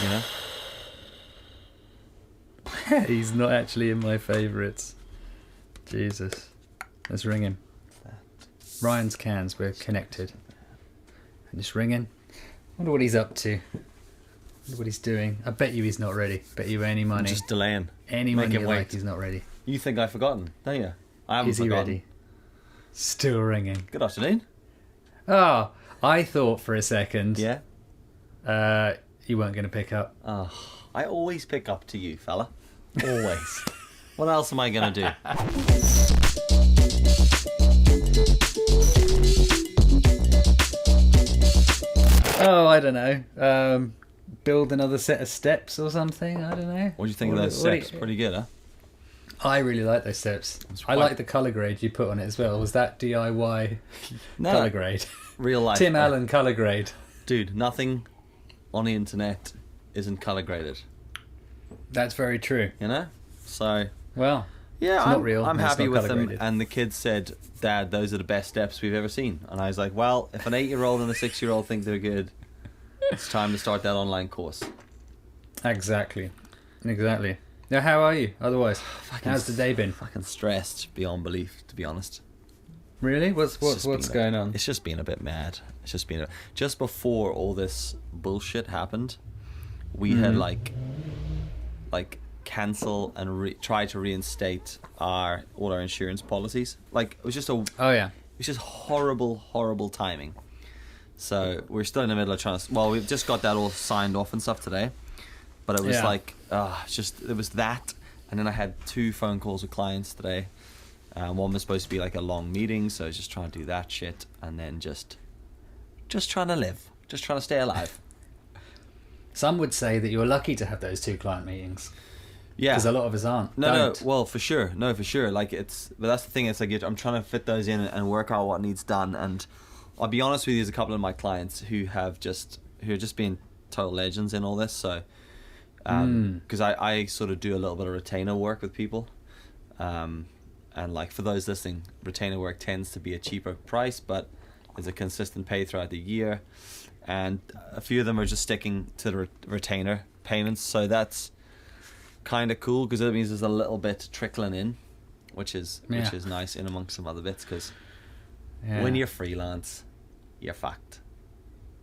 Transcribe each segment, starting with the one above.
You know? He's not actually in my favourites. Jesus. Let's ring him. Ryan's cans, we're connected. And just ringing. Wonder what he's up to. Wonder what he's doing. I bet you he's not ready. Bet you any money. I'm just delaying. Any money you like, he's not ready. You think I've forgotten, don't you? I haven't forgotten. Is he ready? Still ringing. Good afternoon. Oh, I thought for a second Yeah? you weren't going to pick up. Oh, I always pick up to you, fella. Always. What else am I going to do? Oh, I don't know. Build another set of steps or something. I don't know. What do you think of those steps? Pretty good, huh? I really like those steps. I like the colour grade you put on it as well. Was that DIY colour grade? Real life. Tim Allen colour grade. Dude, nothing on the internet isn't colour graded. That's very true. You know? So... Well, yeah, it's not real. I'm happy with them. Graded. And the kids said, Dad, those are the best steps we've ever seen. And I was like, well, if an 8-year-old and a 6-year-old think they're good, it's time to start that online course. Exactly. Now, how are you otherwise? How's the day been? Fucking stressed beyond belief, to be honest. Really? What's going on? It's just been a bit mad. It's just been just before all this bullshit happened, we had like cancel and try to reinstate all our insurance policies. Like it was just it was just horrible timing. So we're still in the middle of trying to. Well, we've just got that all signed off and stuff today, but it was it was that, and then I had 2 phone calls with clients today. One was supposed to be like a long meeting, so I was just trying to do that shit, and then just trying to live, just trying to stay alive. Some would say that you were lucky to have those 2 client meetings. Yeah, because a lot of us aren't. No, well, for sure. Like but that's the thing. It's like I'm trying to fit those in and work out what needs done. And I'll be honest with you, there's a couple of my clients who are just being total legends in all this. So, because I sort of do a little bit of retainer work with people, and like for those listening, retainer work tends to be a cheaper price, but there's a consistent pay throughout the year, and a few of them are just sticking to the retainer payments. So that's kind of cool because it means there's a little bit trickling in, which is nice in amongst some other bits, because when you're freelance, you're fucked.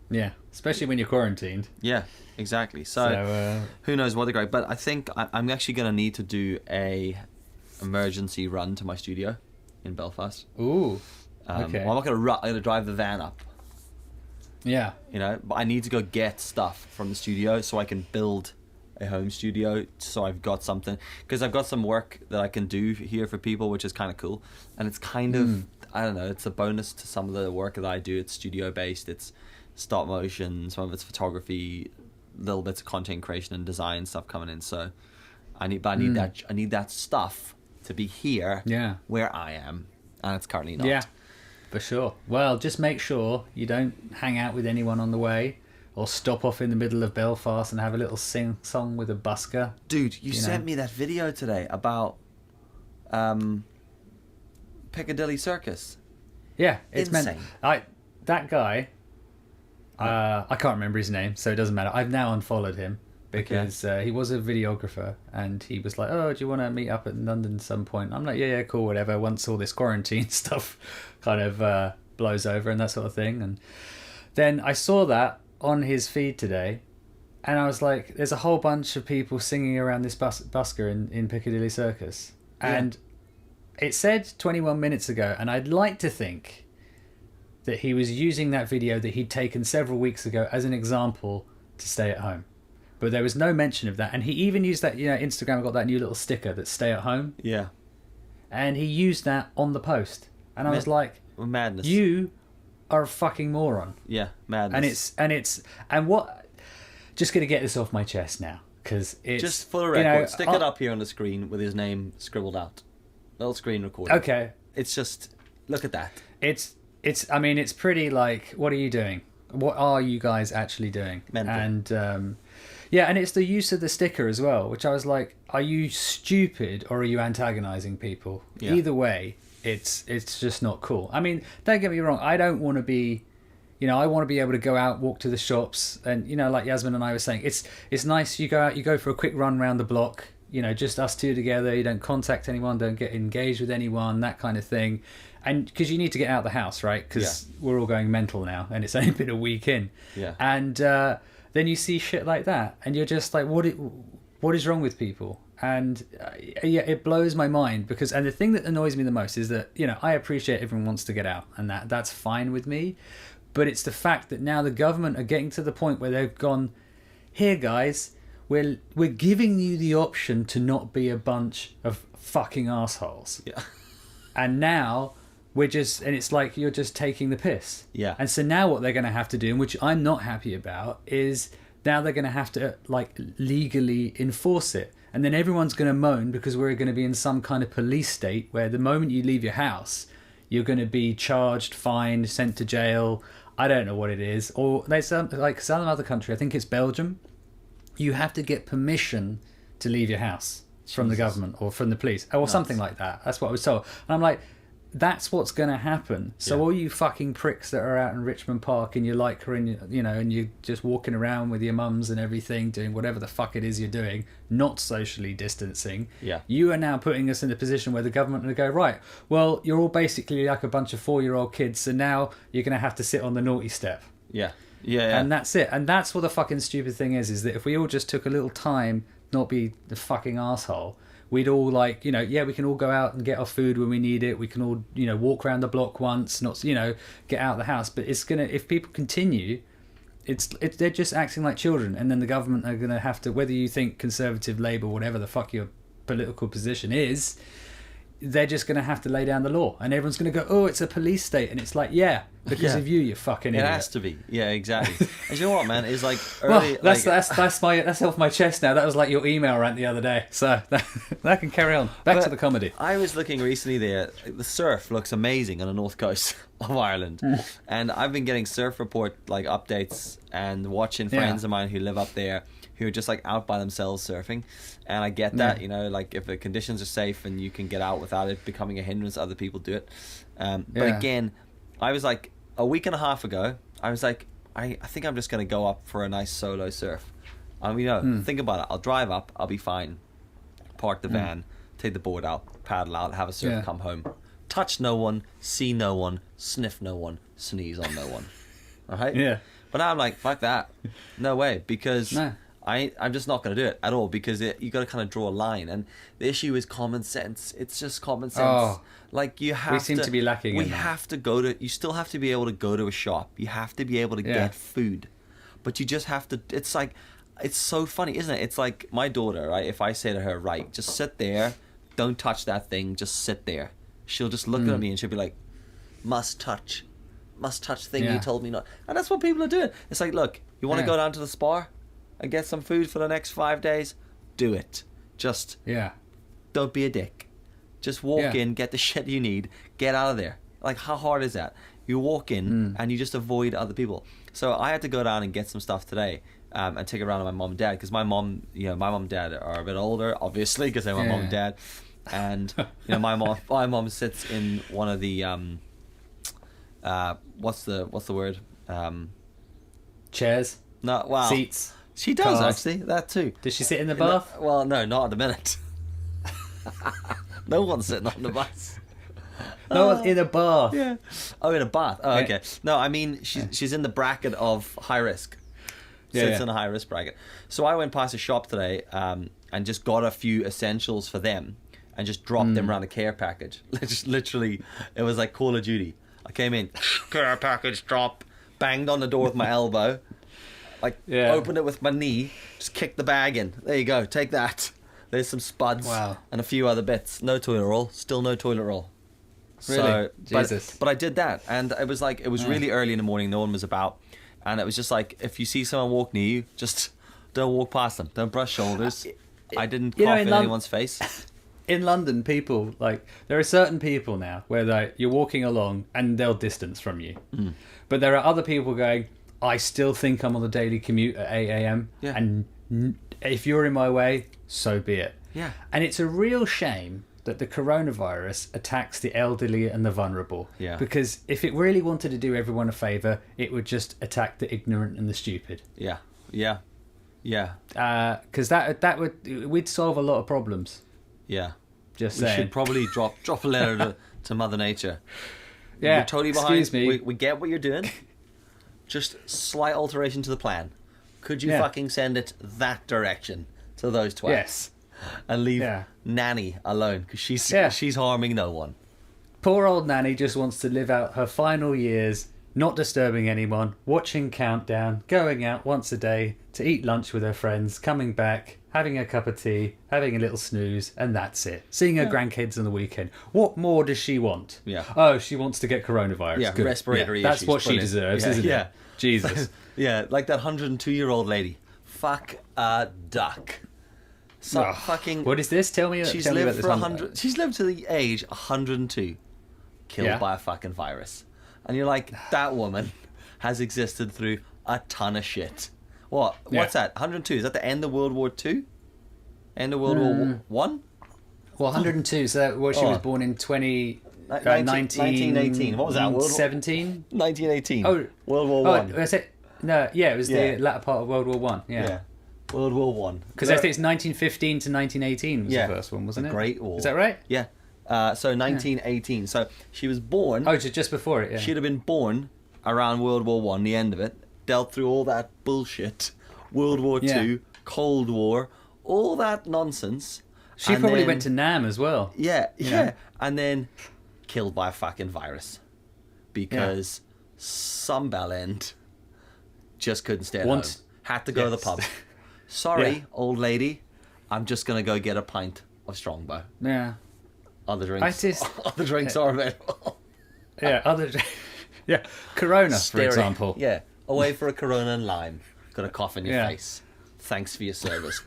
Yeah, especially when you're quarantined. Yeah, exactly. So who knows what the great. But I think I'm actually going to need to do a emergency run to my studio in Belfast. Ooh. Okay. Well, I'm not going to run. I'm going to drive the van up. Yeah. You know, but I need to go get stuff from the studio so I can build a home studio, so I've got something, because I've got some work that I can do here for people, which is kind of cool, and it's kind of I don't know, it's a bonus to some of the work that I do. It's studio based, it's stop motion, some of it's photography, little bits of content creation and design stuff coming in. So I need that stuff to be here where I am, and it's currently not. Yeah, for sure. Well, just make sure you don't hang out with anyone on the way, or stop off in the middle of Belfast and have a little sing-song with a busker. Dude, you sent me that video today about Piccadilly Circus. Yeah, it's insane. That guy, I can't remember his name, so it doesn't matter. I've now unfollowed him because he was a videographer, and he was like, oh, do you want to meet up in London at some point? I'm like, yeah, cool, whatever, once all this quarantine stuff kind of blows over and that sort of thing. And then I saw that on his feed today, and I was like, there's a whole bunch of people singing around this busker in Piccadilly Circus, and it said 21 minutes ago, and I'd like to think that he was using that video that he'd taken several weeks ago as an example to stay at home, but there was no mention of that. And he even used that, Instagram got that new little sticker that's stay at home, and he used that on the post, and I was like, madness, you are a fucking moron. Yeah, madness. And what? Just gonna get this off my chest now, because it's just for the record. Stick it up here on the screen with his name scribbled out. Little screen recording. Okay. It's just look at that. It's. I mean, it's pretty. Like, what are you doing? What are you guys actually doing? Mental. And and it's the use of the sticker as well, which I was like, are you stupid or are you antagonizing people? Yeah. Either way, it's just not cool. I mean, don't get me wrong, I don't want to be, You know, I want to be able to go out, walk to the shops, and you know, like Yasmin and I were saying, it's nice. You go out, you go for a quick run around the block. You know, just us two together. You don't contact anyone, don't get engaged with anyone, that kind of thing. And because you need to get out of the house, right? Because we're all going mental now, and it's only been a week in. Yeah. And then you see shit like that, and you're just like, what is wrong with people? And yeah, it blows my mind because, and the thing that annoys me the most is that, you know, I appreciate everyone wants to get out, and that's fine with me. But it's the fact that now the government are getting to the point where they've gone, here guys, we're giving you the option to not be a bunch of fucking assholes. Yeah. And now and it's like you're just taking the piss. Yeah. And so now what they're going to have to do, and which I'm not happy about, is now they're going to have to like legally enforce it. And then everyone's going to moan because we're going to be in some kind of police state where the moment you leave your house, you're going to be charged, fined, sent to jail. I don't know what it is. Or there's some other country, I think it's Belgium. You have to get permission to leave your house from the government or from the police or something like that. That's what I was told. And I'm like, that's what's going to happen. So all you fucking pricks that are out in Richmond Park and you're like her and you know, and you're just walking around with your mums and everything, doing whatever the fuck it is you're doing, not socially distancing. Yeah. You are now putting us in a position where the government will go, right, well, you're all basically like a bunch of 4-year-old kids, so now you're going to have to sit on the naughty step. Yeah. Yeah. And that's it. And that's what the fucking stupid thing is that if we all just took a little time, not be the fucking asshole, we'd all like, you know, we can all go out and get our food when we need it. We can all, you know, walk around the block once, not, you know, get out of the house. But it's gonna, if people continue, they're just acting like children, and then the government are gonna have to, whether you think Conservative, Labour, whatever the fuck your political position is, they're just gonna have to lay down the law, and everyone's gonna go, oh, it's a police state, and it's like, yeah, because of you fucking idiot. It has to be. Yeah, exactly. And you know what, man? It's like early. Well, that's off my chest now. That was like your email rant the other day. So that can carry on. Back to the comedy. I was looking recently there. The surf looks amazing on the north coast of Ireland, and I've been getting surf report like updates and watching friends of mine who live up there who are just like out by themselves surfing. And I get that, you know, like if the conditions are safe and you can get out without it becoming a hindrance, other people do it. But again, I was like, a week and a half ago, I was like, I think I'm just going to go up for a nice solo surf. You know, think about it. I'll drive up, I'll be fine. Park the van, take the board out, paddle out, have a surf, come home. Touch no one, see no one, sniff no one, sneeze on no one. All right? Yeah. But now I'm like, fuck that. No way. Because I'm just not going to do it at all, because you got to kind of draw a line. And the issue is common sense. It's just common sense. Oh, like you have we seem to be lacking we in that. Have to go to, you still have to be able to go to a shop. You have to be able to get food. But you just have to, it's like, it's so funny, isn't it? It's like my daughter, right? If I say to her, right, just sit there, don't touch that thing, just sit there. She'll just look at me and she'll be like, must touch thing you told me not. And that's what people are doing. It's like, look, you want to go down to the spa and get some food for the next 5 days? Do it. Just don't be a dick. Just walk in, get the shit you need, get out of there. Like, how hard is that? You walk in and you just avoid other people. So I had to go down and get some stuff today and take it around to my mom and dad, because my mom and dad are a bit older, obviously, because they're my mom and dad. And you know, my mom sits in one of the what's the word? Chairs. No, well, seats. She does actually that too. Does she sit in the bath? Well, no, not at the minute. No one's sitting on the bus. No one's in a bath. Yeah. Oh, in a bath. Oh, okay. No, I mean she's in the bracket of high risk. Sits in a high risk bracket. So I went past a shop today and just got a few essentials for them and just dropped them around a care package. Just literally, it was like Call of Duty. I came in, care package drop, banged on the door with my elbow, opened it with my knee, just kicked the bag in. There you go, take that. There's some spuds and a few other bits. No toilet roll, still no toilet roll. Really? So, Jesus. But I did that, and it was like, it was really early in the morning, no one was about, and it was just like, if you see someone walk near you, just don't walk past them, don't brush shoulders. I didn't cough in anyone's face. In London, people, like, there are certain people now where you're walking along and they'll distance from you. But there are other people going, I still think I'm on the daily commute at 8 a.m. And if you're in my way, so be it. Yeah. And it's a real shame that the coronavirus attacks the elderly and the vulnerable. Yeah. Because if it really wanted to do everyone a favour, it would just attack the ignorant and the stupid. Yeah. Yeah. Yeah. Because we'd solve a lot of problems. Yeah. Just we saying. should probably drop a letter to Mother Nature. Yeah. You're totally behind. Excuse me. We get what you're doing. Just slight alteration to the plan. Could you fucking send it that direction to those twats? Yes. And leave Nanny alone, because she's harming no one. Poor old Nanny just wants to live out her final years, not disturbing anyone, watching Countdown, going out once a day to eat lunch with her friends, coming back, having a cup of tea, having a little snooze, and that's it. Seeing her grandkids on the weekend. What more does she want? Yeah. Oh, she wants to get coronavirus. Yeah, Good. respiratory That's issues. what she Brilliant. deserves, isn't it? Jesus. Yeah, like that 102-year-old lady. Fuck a duck. So fucking. What is this? Tell me. She's tell me lived about for this 100. She's lived to the age 102, killed by a fucking virus, and you're like, that woman has existed through a ton of shit. What? What's that? 102? Is that the end of World War II? End of World War One? Well, 102. So she was born in 1918. What was that? 17? 1918. Oh, World War One. Was it? No, yeah, it was the latter part of World War One. Yeah. World War One. Because I think it's 1915 to 1918 was the first one, wasn't it? Great War. Is that right? Yeah. So 1918. So she was born. Oh, just before it. Yeah. She'd have been born around World War One, the end of it. Dealt through all that bullshit. World War Two, Cold War, all that nonsense. She probably went to Nam as well. Yeah. And then killed by a fucking virus because some bellend just couldn't stay at home. Had to go to the pub. Sorry, old lady. I'm just gonna go get a pint of Strongbow. Yeah. Other drinks. Other drinks are available. Yeah. Corona, for example. Yeah. Away for a Corona and lime. Got a cough in your face. Thanks for your service.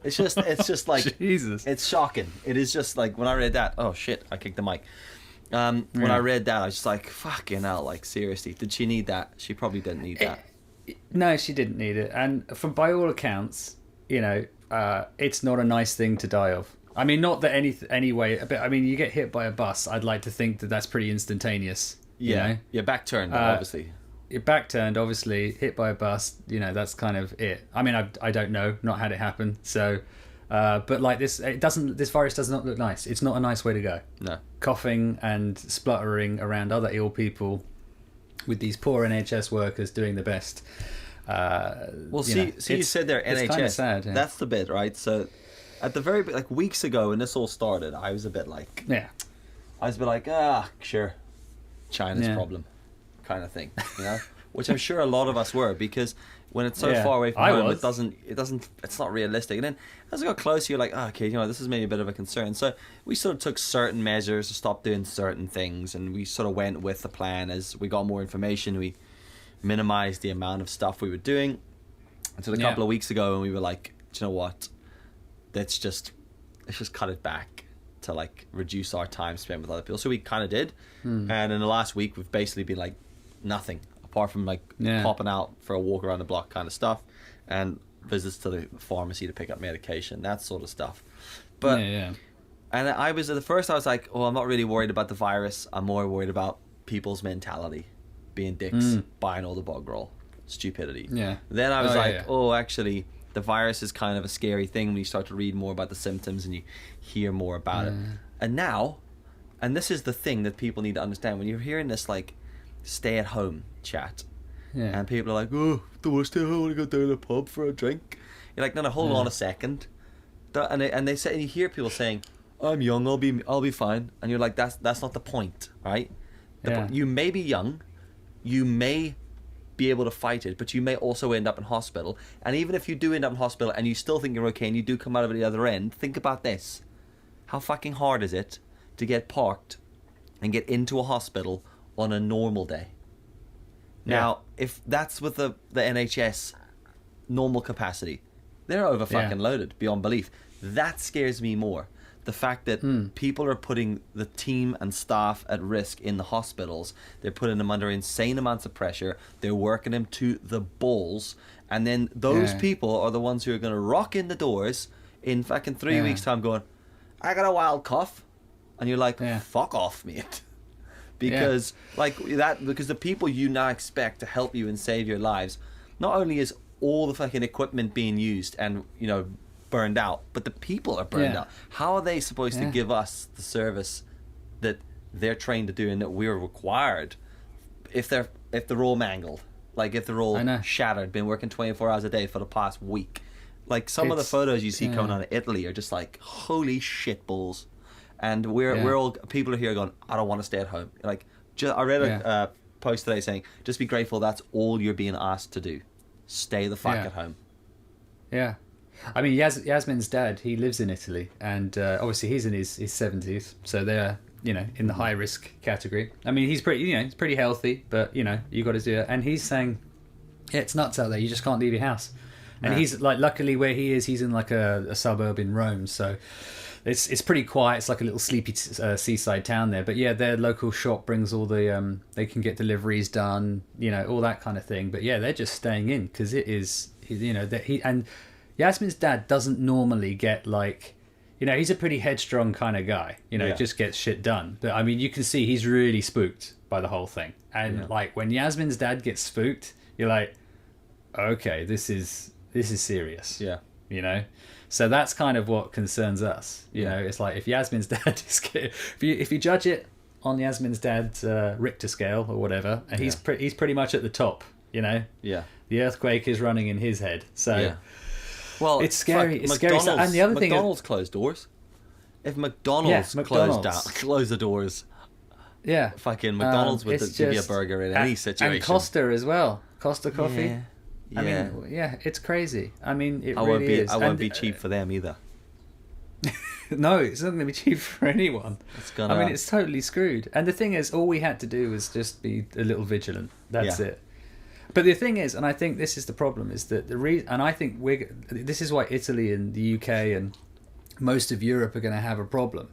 It's just like Jesus. It's shocking. It is just like when I read that. Oh shit! I kicked the mic. When I read that, I was just like, fucking hell! Like seriously, did she need that? She probably didn't need that. No, she didn't need it. And by all accounts, it's not a nice thing to die of. I mean, not that any way. But I mean, you get hit by a bus. I'd like to think that that's pretty instantaneous. Yeah. Your back turned, obviously. Your back turned, obviously. Hit by a bus. That's kind of it. I mean, I don't know. Not had it happen. So, but like this, this virus does not look nice. It's not a nice way to go. No. Coughing and spluttering around other ill people, with these poor NHS workers doing the best. You said there NHS. It's kind of sad. Yeah. That's the bit, right? So, at the very like weeks ago when this all started, I was a bit like, sure, China's problem, kind of thing, which I'm sure a lot of us were, because when it's so far away from home, it's not realistic. And then as I got closer, you're like, okay, this is maybe a bit of a concern. So we sort of took certain measures to stop doing certain things, and we sort of went with the plan. As we got more information, we minimized the amount of stuff we were doing until a couple of weeks ago, and we were like, do you know what? Let's just cut it back to like reduce our time spent with other people. So we kind of did, and in the last week we've basically been like nothing apart from like popping out for a walk around the block kind of stuff, and visits to the pharmacy to pick up medication, that sort of stuff. But and I was at first I was like, I'm not really worried about the virus. I'm more worried about people's mentality, being dicks, buying all the bug roll, stupidity. Then I was actually, the virus is kind of a scary thing when you start to read more about the symptoms and you hear more about it. And now, and this is the thing that people need to understand, when you're hearing this like stay at home chat, and people are like, do I stay home? I want to go down to the pub for a drink. You're like, no, hold on a second. And they say, and you hear people saying, I'm young, I'll be fine. And you're like, that's not the point, right? You may be young, you may be able to fight it, but you may also end up in hospital. And even if you do end up in hospital and you still think you're okay and you do come out of it the other end, think about this. How fucking hard is it to get parked and get into a hospital on a normal day? Now, if that's with the NHS normal capacity, they're over fucking loaded beyond belief. That scares me more. The fact that people are putting the team and staff at risk in the hospitals. They're putting them under insane amounts of pressure. They're working them to the balls. And then those people are the ones who are going to rock in the doors in fucking 3 weeks' time going, I got a wild cough. And you're like, Yeah. fuck off, mate. Because because the people you now expect to help you and save your lives, not only is all the fucking equipment being used and, you know, burned out, but the people are burned out. How are they supposed to give us the service that they're trained to do and that we're required if they're all mangled, like if they're all shattered, been working 24 hours a day for the past week? Like some of the photos you see coming out of Italy are just like, holy shit balls. And we're all, people are here going, I don't want to stay at home. Like, I read a post today saying, just be grateful that's all you're being asked to do. Stay the fuck at home. Yeah. I mean, Yasmin's dad, he lives in Italy, and obviously he's in his 70s, so they're, you know, in the high risk category. I mean, he's pretty healthy, but, you know, you got to do it. And he's saying, yeah, it's nuts out there. You just can't leave your house. And he's like, luckily where he is, he's in like a suburb in Rome, so it's pretty quiet. It's like a little sleepy seaside town there. But yeah, their local shop brings all the they can get deliveries done, you know, all that kind of thing. But yeah, they're just staying in because it is, you know, that he and Yasmin's dad doesn't normally get like, you know, he's a pretty headstrong kind of guy, you know, just gets shit done. But I mean, you can see he's really spooked by the whole thing. And like when Yasmin's dad gets spooked, you're like, okay, this is serious. Yeah. You know? So that's kind of what concerns us. You know, it's like if Yasmin's dad is, if you judge it on Yasmin's dad's Richter scale or whatever, and he's pretty much at the top. You know, the earthquake is running in his head. So, well, it's scary. It's scary. So, and the other thing, McDonald's closed doors. If McDonald's close the doors, fucking McDonald's would give you a burger in any situation. And Costa as well. Costa Coffee. I mean, it's crazy. I mean, it really is. I won't be cheap for them either. No, it's not going to be cheap for anyone. I mean, it's totally screwed. And the thing is, all we had to do was just be a little vigilant. That's it. But the thing is, and I think this is the problem, is that and I think this is why Italy and the UK and most of Europe are going to have a problem,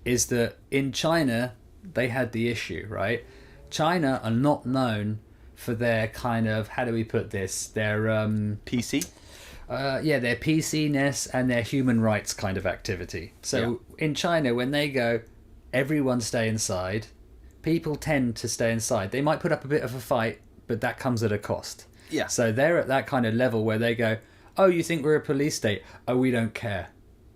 is that in China, they had the issue, right? China are not known for their kind of, how do we put this, their PC? Their PC-ness and their human rights kind of activity. So in China, when they go, everyone stay inside, people tend to stay inside. They might put up a bit of a fight, but that comes at a cost. Yeah. So they're at that kind of level where they go, oh, you think we're a police state? Oh, we don't care.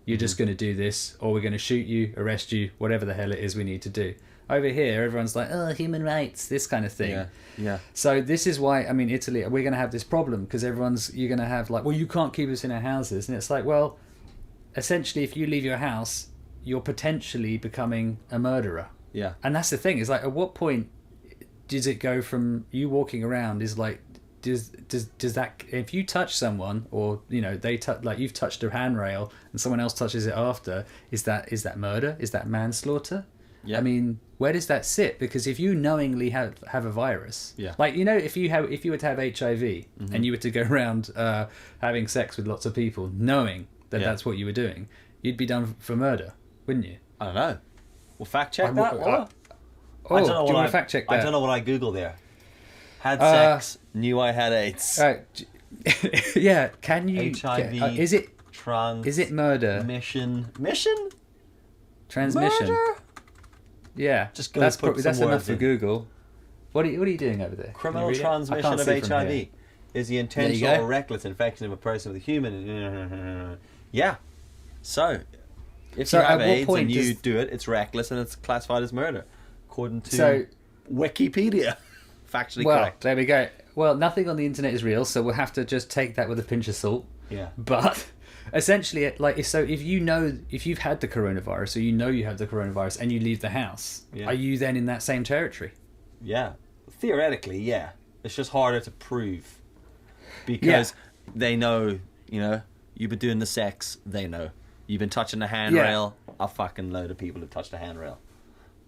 You're just going to do this, or we're going to shoot you, arrest you, whatever the hell it is we need to do. Over here, everyone's like, oh, human rights, this kind of thing. Yeah. So this is why, I mean, Italy, we're going to have this problem because you're going to have like, well, you can't keep us in our houses. And it's like, well, essentially, if you leave your house, you're potentially becoming a murderer. Yeah. And that's the thing. It's like, at what point does it go from you walking around is like, does that, if you touch someone or, you know, they like you've touched a handrail and someone else touches it after, is that murder? Is that manslaughter? Yeah. I mean, where does that sit? Because if you knowingly have a virus, like, you know, if you were to have HIV and you were to go around having sex with lots of people, knowing that that's what you were doing, you'd be done for murder, wouldn't you? I don't know. Well, fact check that. I don't know what fact check that. I don't know what I Googled there. Had sex, knew I had AIDS. Yeah, can you? HIV. Is it murder? Mission. Transmission. Murder? Yeah, that's enough for Google. What are you doing over there? Criminal transmission of HIV is the intentional or reckless infection of a person with a human. Yeah. So, if you have AIDS and you do it, it's reckless and it's classified as murder, according to Wikipedia. Factually correct. There we go. Well, nothing on the internet is real, so we'll have to just take that with a pinch of salt. Yeah. But essentially, like, so if you've had the coronavirus, or you know you have the coronavirus, and you leave the house, are you then in that same territory? Yeah. Theoretically, yeah. It's just harder to prove because they know, you know, you've been doing the sex. They know you've been touching the handrail. A fucking load of people have touched the handrail,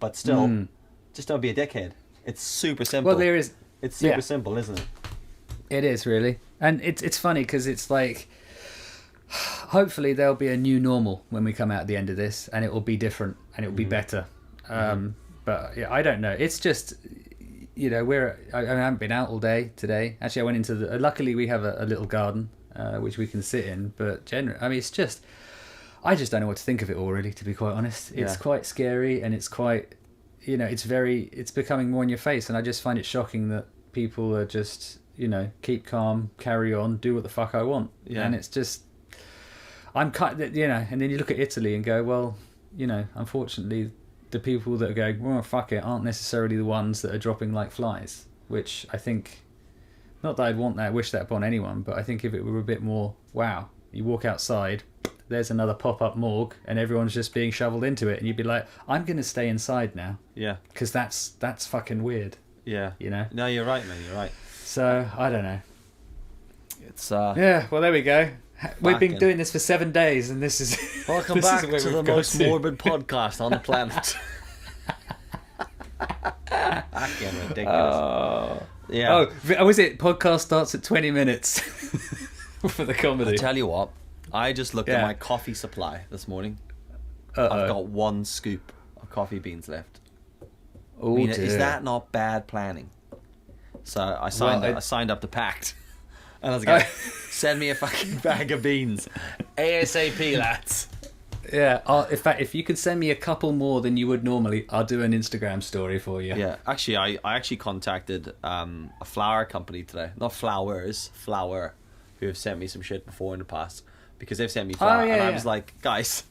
but still, just don't be a dickhead. It's super simple. Well, there is. It's super simple, isn't it? It is, really. And it's funny because it's like, hopefully there'll be a new normal when we come out at the end of this, and it will be different and it will be better. But yeah, I don't know. It's just, you know, I haven't been out all day today. Actually, I went into luckily we have a little garden which we can sit in. But generally, I mean, it's just, I just don't know what to think of it all, really, to be quite honest. It's quite scary, and it's quite, it's becoming more in your face, and I just find it shocking that people are just, keep calm, carry on, do what the fuck I want. Yeah. And it's just, and then you look at Italy and go, well, unfortunately, the people that are going, well, fuck it, aren't necessarily the ones that are dropping like flies, which I think, not that I'd wish that upon anyone, but I think if it were a bit more, wow, you walk outside, there's another pop-up morgue, and everyone's just being shoveled into it, and you'd be like, I'm going to stay inside now. Yeah. Because that's fucking weird. Yeah. No, you're right, man, you're right. So, I don't know. It's, yeah, well, there we go. We've been doing this for 7 days, and this is... Welcome back to the most morbid podcast on the planet. Fucking ridiculous. Yeah. Oh, was it? Podcast starts at 20 minutes for the comedy. I tell you what, I just looked at my coffee supply this morning. I've got 1 scoop of coffee beans left. Oh, dear. Is that not bad planning? So I signed up to Pact. And I was like, send me a fucking bag of beans. ASAP, lads. Yeah, in fact, if you could send me a couple more than you would normally, I'll do an Instagram story for you. Yeah, actually, I actually contacted a flower company today. Not flowers, flower, who have sent me some shit before in the past. Because they've sent me flour. And I was like, guys,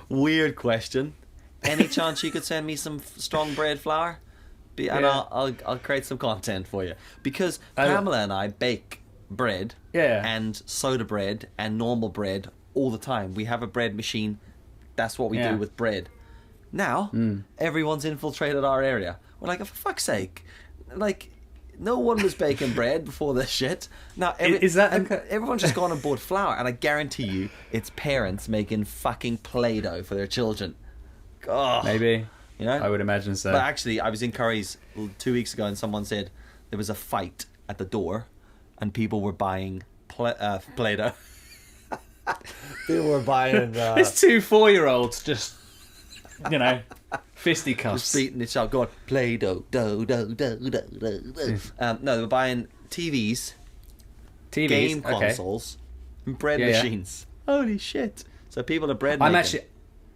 weird question. Any chance you could send me some strong bread flour? And I'll create some content for you. Because Pamela and I bake bread and soda bread and normal bread all the time. We have a bread machine. That's what we do with bread. Now, everyone's infiltrated our area. We're like, oh, for fuck's sake. Like, no one was baking bread before this shit. Now, everyone's just gone and bought flour. And I guarantee you, it's parents making fucking Play-Doh for their children. Oh, maybe. I would imagine so. But actually, I was in Curry's 2 weeks ago and someone said there was a fight at the door and people were buying Play-Doh. People were buying... There's 2 4-year-olds just, fisticuffs. Just beating each other, going, Play-Doh, no, they were buying TVs, game consoles, and bread machines. Holy shit. So people are bread making.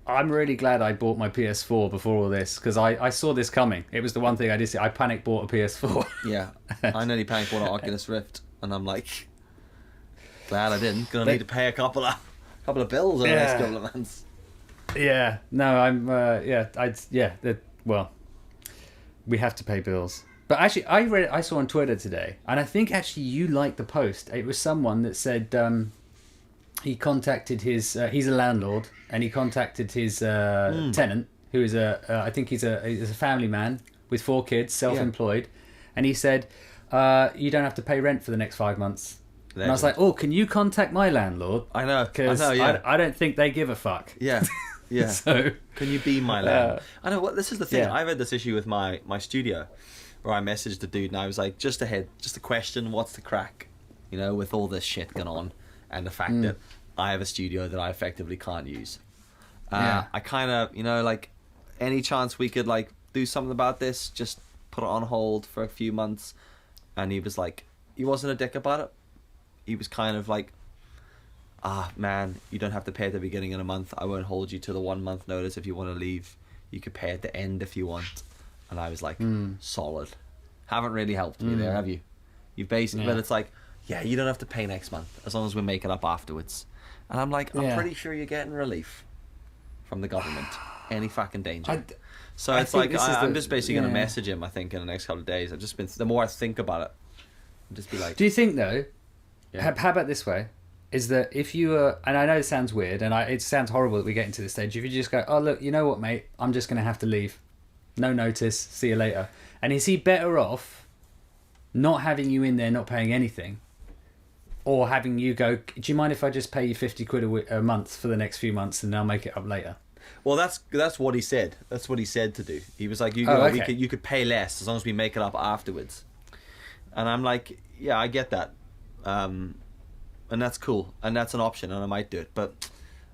I'm really glad I bought my PS4 before all this, because I saw this coming. It was the one thing I did see. I panic bought a PS4. Yeah. I nearly panic bought an Oculus Rift, and I'm like, glad I didn't. Gonna need to pay a couple of bills in the next couple of months. Yeah. No, I'm, well, we have to pay bills. But actually, I saw on Twitter today, and I think actually you liked the post. It was someone that said, he contacted his he's a landlord, and he contacted his tenant, who is I think he's a family man with 4 kids, self-employed, and he said, you don't have to pay rent for the next 5 months. And I was like, oh, can you contact my landlord? I know, because I don't think they give a fuck. Yeah. So can you be my landlord? I know what this is the thing. I've had this issue with my studio, where I messaged the dude and I was like, just a question, what's the crack? With all this shit going on. And the fact that I have a studio that I effectively can't use. I kind of, like, any chance we could, like, do something about this, just put it on hold for a few months. And he was like, he wasn't a dick about it. He was kind of like, man, you don't have to pay at the beginning of the month. I won't hold you to the 1 month notice. If you want to leave, you could pay at the end if you want. And I was like, solid. Haven't really helped me there, have you? You've basically, but it's like, you don't have to pay next month as long as we make it up afterwards. And I'm like, I'm pretty sure you're getting relief from the government. Any fucking danger. So it's like, I'm just basically going to message him, I think, in the next couple of days. I've just been, the more I think about it, I'll just be like... Do you think, though, how about this way, is that if you are, and I know it sounds weird, and it sounds horrible that we get into this stage, if you just go, oh, look, you know what, mate, I'm just going to have to leave. No notice, see you later. And is he better off not having you in there, not paying anything, or having you go, do you mind if I just pay you 50 quid a month for the next few months and I'll make it up later? Well, that's what he said. That's what he said to do. He was like, you could pay less as long as we make it up afterwards. And I'm like, yeah, I get that. And that's cool. And that's an option, and I might do it. But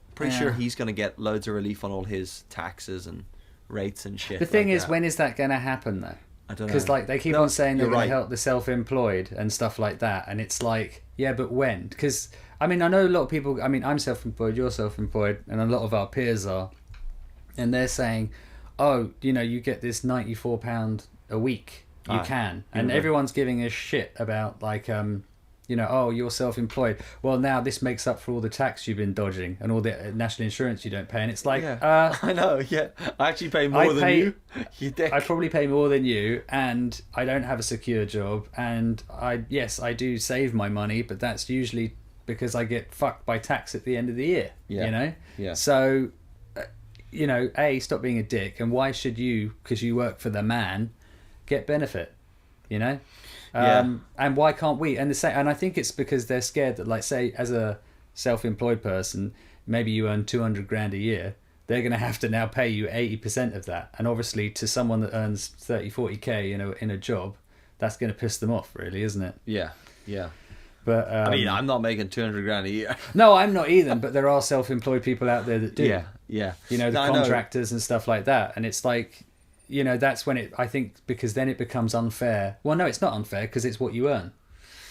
I'm pretty sure he's going to get loads of relief on all his taxes and rates and shit. The thing is, when is that going to happen, though? I don't know. Because like they keep on saying they're you're going to right. help the self-employed and stuff like that, and it's like, yeah, but when? Because I mean, I know a lot of people. I mean, I'm self-employed, you're self-employed, and a lot of our peers are, and they're saying, oh, you know, you get this £94 a week, you can, and everyone's giving a shit about like you know, oh, you're self-employed. Well, now this makes up for all the tax you've been dodging and all the national insurance you don't pay. And it's like, I know, yeah. I actually pay more than you. You dick. I probably pay more than you, and I don't have a secure job. And I do save my money, but that's usually because I get fucked by tax at the end of the year. Yeah. You know? Yeah. So, you know, stop being a dick. And why should you, because you work for the man, get benefit? You know? And why can't we? And I think it's because they're scared that, like, say, as a self-employed person, maybe you earn 200 grand a year, they're going to have to now pay you 80% of that. And obviously, to someone that earns 30, 40k in a job, that's going to piss them off, really, isn't it? Yeah, yeah. But I mean, I'm not making 200 grand a year. No, I'm not either. But there are self-employed people out there that do. Yeah, yeah. You know, the contractors and stuff like that. And it's like, you know, that's when I think, because then it becomes unfair. Well, no, it's not unfair because it's what you earn.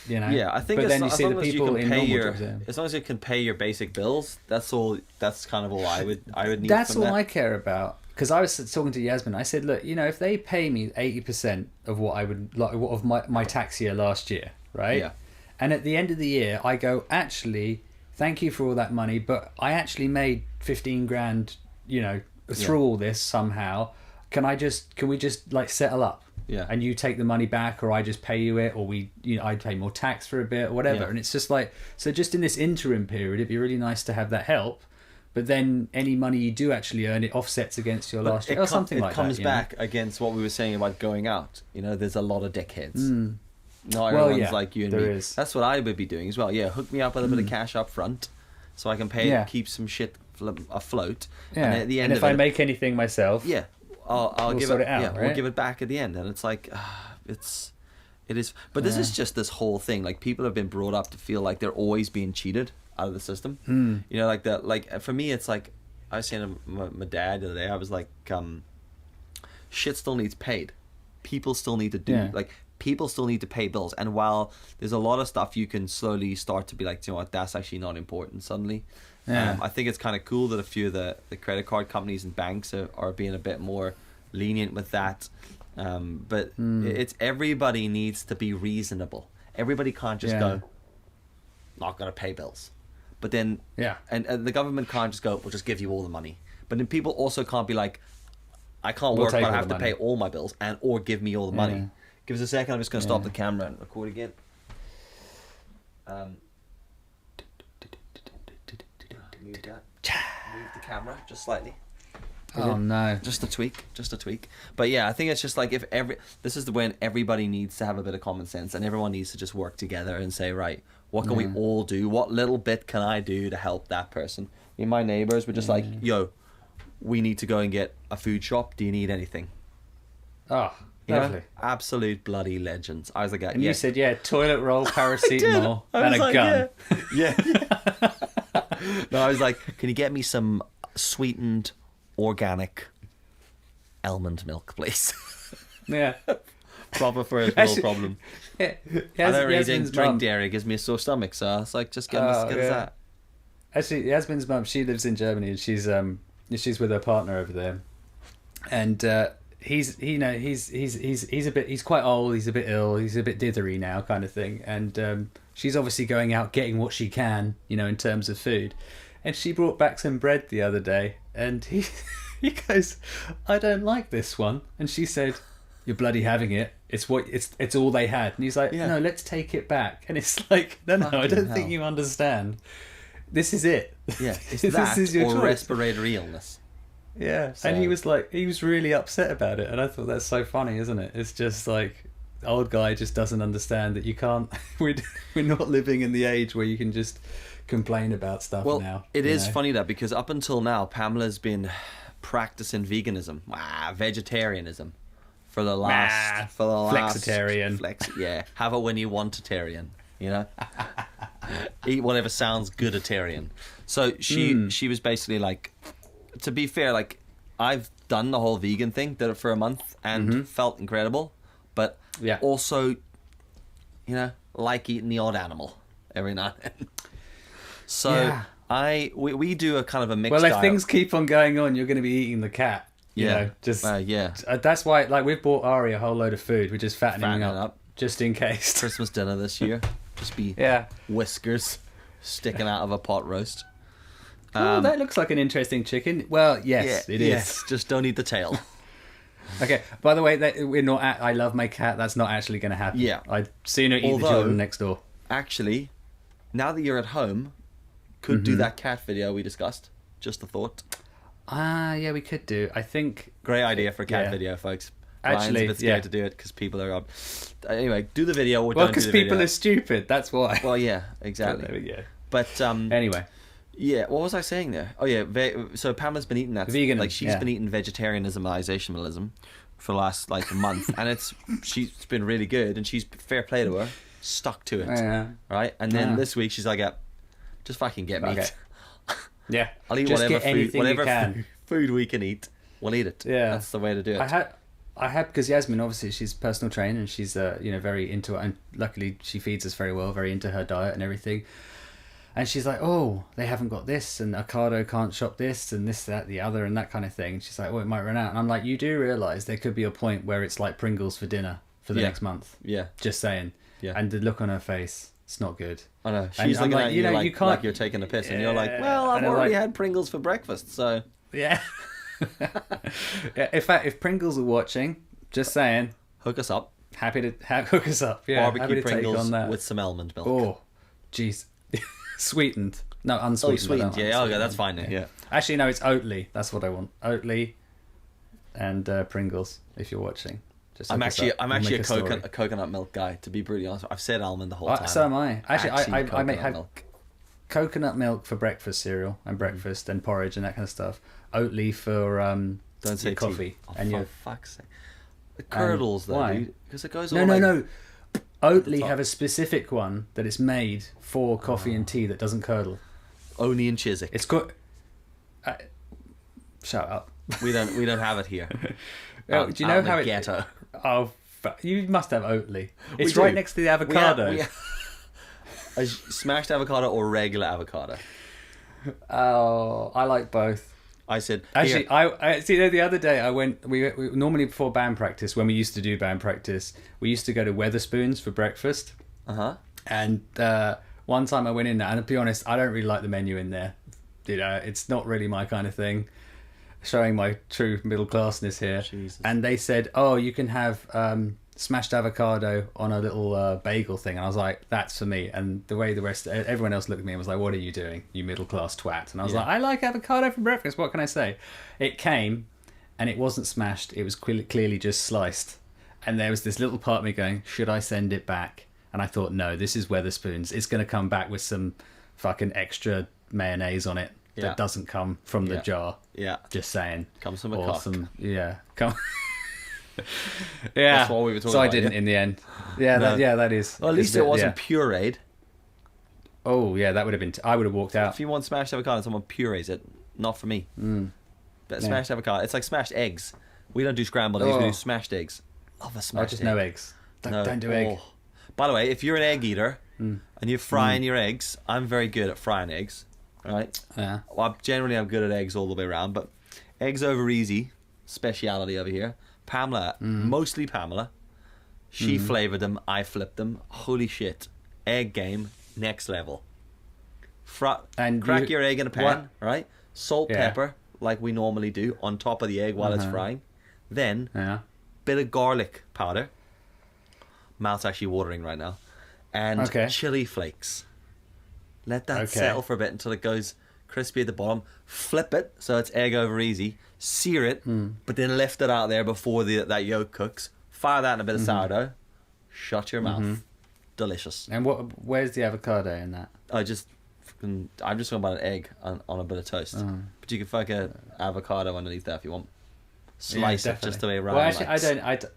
You know. Yeah, I think. But as then you see the long as you people can in pay normal your, jobs. Yeah. as long as you can pay your basic bills, that's all. That's kind of all I would need. That's from all that. I care about. Because I was talking to Yasmin, I said, look, you know, if they pay me 80% of what I would like of my tax year last year, right? Yeah. And at the end of the year, I go, actually, thank you for all that money, but I actually made 15 grand, you know, through all this somehow. Can we just like settle up? Yeah. And you take the money back, or I just pay you it, or I pay more tax for a bit, or whatever. Yeah. And it's just like, so just in this interim period, it'd be really nice to have that help. But then any money you do actually earn, it offsets against your last year, or something like that. It comes back against what we were saying about going out. You know, there's a lot of dickheads. Not Well, everyone's yeah, like you and there me. is. That's what I would be doing as well. Yeah, hook me up with a bit of cash up front, so I can keep some shit afloat. Yeah. And at the end and if I make anything myself, yeah, I'll give sort it. it out, Yeah, right? we'll give it back at the end, and it's like, it is. But this is just this whole thing. Like, people have been brought up to feel like they're always being cheated out of the system. You know, like that. Like, for me, it's like, I was saying to my dad the other day, I was like, shit still needs paid. People still need to do people still need to pay bills. And while there's a lot of stuff you can slowly start to be like, you know what, that's actually not important suddenly. I think it's kind of cool that a few of the credit card companies and banks are being a bit more lenient with that. But it's everybody needs to be reasonable. Everybody can't just go, not going to pay bills. But then, and the government can't just go, we'll just give you all the money. But then people also can't be like, I can't work, but I have to pay all my bills or give me all the money. Give us a second, I'm just going to stop the camera and record again. Move the camera just slightly. Oh no. Just a tweak. But yeah, I think it's just like this is when everybody needs to have a bit of common sense, and everyone needs to just work together and say, right, what can we all do? What little bit can I do to help that person? Me and my neighbors were just like, yo, we need to go and get a food shop. Do you need anything? Oh, You know? lovely. Absolute bloody legends. I was like, And you said, toilet roll, paracetamol, I and was a like, gun. Yeah. No, I was like, can you get me some sweetened organic almond milk, please? Yeah. Proper first world problem. Yeah. I don't really drink dairy, it gives me a sore stomach, so it's like, just get as that. Actually, Yasmin's mum, she lives in Germany, and she's with her partner over there, and he's quite old, he's a bit ill, he's a bit dithery now, kind of thing, and she's obviously going out getting what she can, you know, in terms of food, and she brought back some bread the other day, and he goes, I don't like this one, and she said, you're bloody having it. It's all they had, and he's like, no, let's take it back, and it's like, no, I don't think you understand. This is it. Yeah, it's this that is your or choice. respiratory illness. Yeah, So- and he was really upset about it, and I thought that's so funny, isn't it? It's just like, old guy just doesn't understand that you can't. We're not living in the age where you can just complain about stuff Well, now. it is know? funny that, because up until now, Pamela's been practicing veganism, vegetarianism, for the last flexitarian. Yeah, have it when you want-tarian, you know. Eat whatever sounds good-atarian. So she was basically like, to be fair, like, I've done the whole vegan thing, did it for a month, and felt incredible. but Yeah. also, like eating the odd animal every now and then. So we do a kind of a mixed Well, if diet. things keep on going on, you're going to be eating the cat. You know, just that's why. Like, we've bought Ari a whole load of food. We're just fattening up just in case. Christmas dinner this year, just be whiskers sticking out of a pot roast. Oh, that looks like an interesting chicken. Well, yes, it is. Yes, just don't eat the tail. Okay. By the way, we're not. I love my cat. That's not actually going to happen. Yeah. I'd sooner eat the children next door. Actually, now that you're at home, could do that cat video we discussed. Just a thought. Yeah, we could do. I think great idea for a cat video, folks. Actually, Ryan's a bit scared to do it because people are up. Anyway, do the video. Or well, because people are stupid. That's why. Well, yeah, exactly. There we go. But anyway, yeah. What was I saying there? Oh yeah. So Pamela's been eating that. Vegan. Like she's been eating vegetarianism for the last month, and she's been really good, and she's fair play to her, stuck to it, right? And then this week she's like, just fucking get meat. Okay. Yeah, I'll eat just whatever food we can eat. We'll eat it. Yeah, that's the way to do it. I had because Yasmin, obviously she's a personal trainer and she's very into it, and luckily she feeds us very well, very into her diet and everything. And she's like, oh, they haven't got this, and Ocado can't shop this, and this, that, the other, and that kind of thing. And she's like, oh, it might run out. And I'm like, you do realise there could be a point where it's like Pringles for dinner for the next month. Yeah. Just saying. Yeah. And the look on her face, it's not good. I know. She's looking at you like you're taking a piss, and you're like, well, I've already had Pringles for breakfast, so... Yeah. If Pringles are watching, just saying, hook us up. Happy to hook us up. Yeah, barbecue Pringles with some almond milk. Oh, jeez, sweetened. No, unsweetened. Oh, sweetened. Yeah, okay, that's fine. Yeah. Actually, no, it's Oatley. That's what I want. Oatley and Pringles. If you're watching, just I'm actually a coconut milk guy. To be brutally honest, I've said almond the whole time. So am I. Actually, I may have coconut milk for breakfast cereal and breakfast and porridge and that kind of stuff. Oatley for don't say coffee. Oh, and for fuck's sake. The curdles though, dude, because it goes all no. Oatley have a specific one that is made for coffee and tea that doesn't curdle. Only in Chiswick. It's got. Shut up. We don't have it here. Do you know how it? Ghetto. Oh, you must have Oatley. It's right next to the avocado. A smashed avocado or regular avocado? Oh, I like both. I said actually, I see. The other day I went. We normally before band practice, when we used to do band practice, we used to go to Weatherspoons for breakfast. And one time I went in there, and to be honest, I don't really like the menu in there. It's not really my kind of thing. Showing my true middle classness here. Jesus. And they said, "Oh, you can have smashed avocado on a little bagel thing," and I was like, "That's for me." And the way everyone else looked at me and was like, "What are you doing, you middle class twat?" And I was like, "I like avocado for breakfast. What can I say?" It came, and it wasn't smashed. It was clearly just sliced. And there was this little part of me going, "Should I send it back?" And I thought, "No, this is Weatherspoons. It's going to come back with some fucking extra mayonnaise on it that doesn't come from the jar." Yeah, just saying. Comes from a cock. Come. Yeah, that's what we were talking so about, I didn't in the end. Yeah, no. That is. Well, at least it wasn't pureed. Oh yeah, that would have been. I would have walked out. If you want smashed avocado, someone purees it. Not for me. But smashed avocado, it's like smashed eggs. We don't do scrambled eggs. We do smashed eggs. Love a smashed egg. No eggs. Don't do egg. By the way, if you're an egg eater and you're frying your eggs, I'm very good at frying eggs. Right? Yeah. Well, I'm good at eggs all the way around, but eggs over easy, speciality over here. Pamela, mostly Pamela. She flavoured them, I flipped them. Holy shit. Egg game, next level. And crack your egg in a pan, right? Salt, pepper, like we normally do, on top of the egg while it's frying. Then, bit of garlic powder. Mouth's actually watering right now. And chili flakes. Let that settle for a bit until it goes crispy at the bottom. Flip it so it's egg over easy. Sear it, but then lift it out there before that yolk cooks. Fire that in a bit of sourdough. Shut your mouth. Delicious. And where's the avocado in that? I'm just talking about an egg on a bit of toast. But you can fuck an avocado underneath that if you want. Slice it just the way Ryan likes.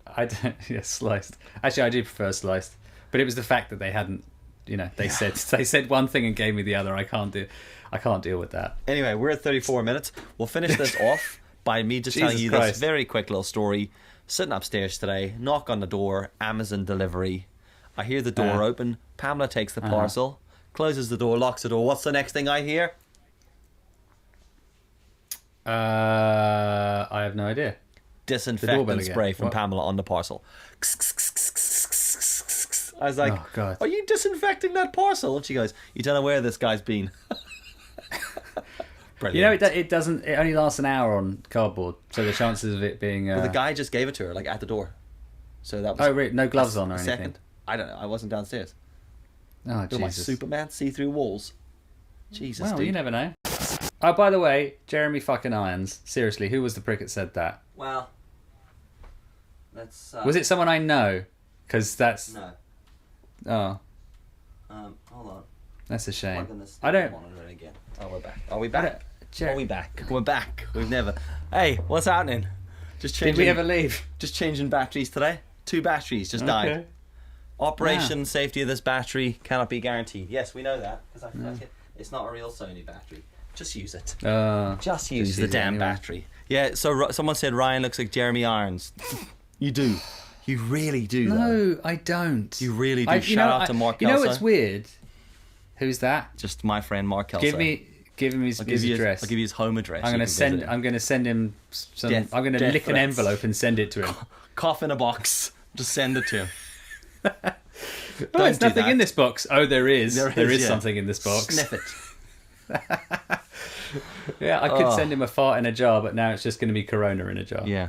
I don't. Yeah, sliced. Actually, I do prefer sliced. But it was the fact that they hadn't. They said one thing and gave me the other. I can't deal with that. Anyway, we're at 34 minutes. We'll finish this off by me just telling you this very quick little story. Sitting upstairs today, knock on the door, Amazon delivery. I hear the door open. Pamela takes the parcel, closes the door, locks the door. What's the next thing I hear? I have no idea. Disinfectant spray from Pamela on the parcel. I was like, oh, God. Are you disinfecting that parcel? And she goes, you don't know where this guy's been. Brilliant. You know, it doesn't. It only lasts an hour on cardboard, so the chances of it being. Well, the guy just gave it to her, like at the door. So that was. Oh, really? No gloves on or anything. Second. I don't know. I wasn't downstairs. Oh, Jesus. My Jesus. Superman see-through walls. Jesus, well, dude. you never know. Oh, by the way, Jeremy fucking Irons. Seriously, who was the prick that said that? Well, let's. Was it someone I know? Because that's. No. Oh. Hold on. That's a shame. I don't. Monitor it again. Oh, we're back. Are we back? Are we back? We're back. We've never. Hey, what's happening? Just changing. Did we ever leave? Just changing batteries today. 2 batteries just died. Operation safety of this battery cannot be guaranteed. Yes, we know that because I feel like it's not a real Sony battery. Just use it. Just use the damn battery. Yeah. So someone said Ryan looks like Jeremy Irons. You do. You really do. No, I don't. You really do. Shout out to Mark Kelso. You know what's weird? Who's that? Just my friend Mark Kelso. Give him his address. I'll give you his home address. I'm going to send him some. I'm going to lick an envelope and send it to him. Cough in a box. Just send it to him. There's nothing in this box. Oh, there is. There is something in this box. Sniff it. Yeah, I could send him a fart in a jar, but now it's just going to be Corona in a jar. Yeah.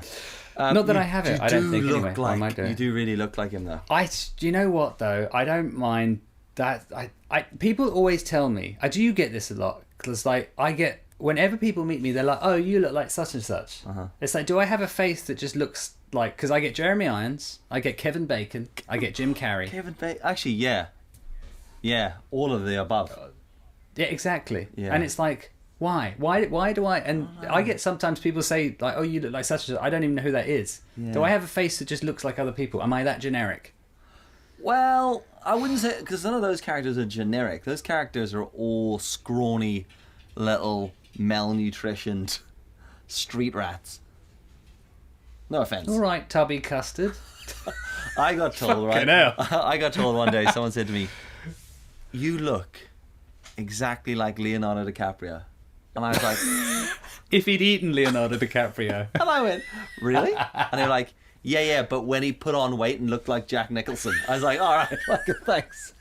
Not that I have it. I don't think anyway. I might do. You do really look like him though. Do you know what though? I don't mind that. People always tell me. Do you get this a lot? Because like I get whenever people meet me, they're like, "Oh, you look like such and such." It's like, do I have a face that just looks like? Because I get Jeremy Irons, I get Kevin Bacon, I get Jim Carrey. Kevin Bacon. Actually, yeah, all of the above. Yeah, exactly. Yeah. And it's like, why do I? And I get sometimes people say like, "Oh, you look like such and such." I don't even know who that is. Yeah. Do I have a face that just looks like other people? Am I that generic? Well, I wouldn't say because none of those characters are generic. Those characters are all scrawny, little malnutritioned street rats. No offense. All right, tubby custard. I got told I got told one day. Someone said to me, "You look exactly like Leonardo DiCaprio," and I was like, "If he'd eaten Leonardo DiCaprio," and I went, "Really?" And they were like, "Yeah, but when he put on weight and looked like Jack Nicholson." I was like, "All right, thanks."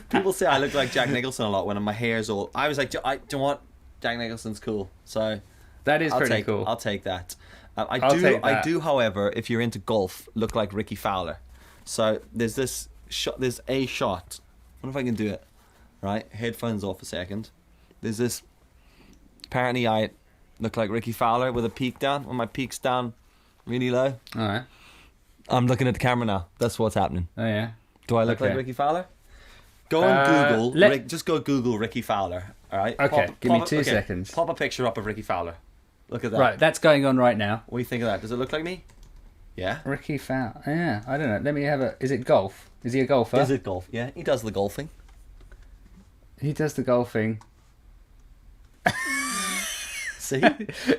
People say I look like Jack Nicholson a lot when my hair's all. I was like, "Do you want Jack Nicholson's cool?" So that is pretty cool. I'll take that. I do, however, if you're into golf, look like Ricky Fowler. So there's this shot. There's a shot. I wonder if I can do it. Right, headphones off a second. There's this. Apparently, I look like Ricky Fowler with a peak down. When my peak's down, really low. All right. I'm looking at the camera now. That's what's happening. Oh yeah. Do I look like Ricky Fowler? Go on Google. Just go Google Ricky Fowler. All right. Okay. Give me 2 seconds. Pop a picture up of Ricky Fowler. Look at that. Right, that's going on right now. What do you think of that? Does it look like me? Yeah. Ricky Fowler. Yeah, I don't know. Let me have a. Is it golf? Is he a golfer? Is it golf? Yeah, he does the golfing. He does the golfing. See?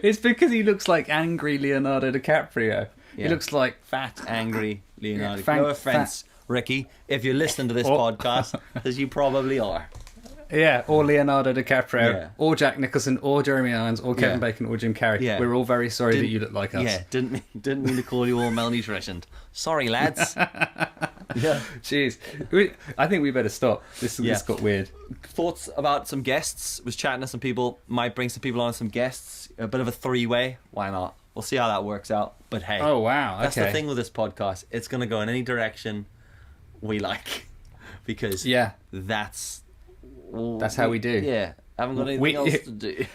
It's because he looks like angry Leonardo DiCaprio. Yeah. He looks like fat, angry Leonardo. No offense, Ricky, if you're listening to this podcast, as you probably are. Yeah, or Leonardo DiCaprio, or Jack Nicholson, or Jeremy Irons, or Kevin Bacon, or Jim Carrey. Yeah. We're all very sorry that you look like us. Yeah, didn't mean to call you all malnutritioned. Sorry, lads. Yeah. Jeez. I think we better stop. This got weird. Thoughts about some guests? Was chatting to some people. Might bring some people on, some guests. A bit of a 3-way. Why not? We'll see how that works out. But hey. Oh, wow. That's the thing with this podcast. It's going to go in any direction we like. Because that's how we do. Yeah. I haven't got anything else to do.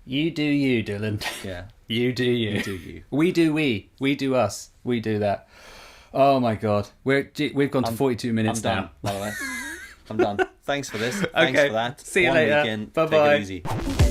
You do you, Dylan. Yeah. You do you. You do you. We do we. We do us. We do that. Oh my God. We've gone to 42 minutes now. I'm done, by the way. I'm done. Thanks for this. Thanks for that. See you later. Weekend. Bye-bye. Take it easy.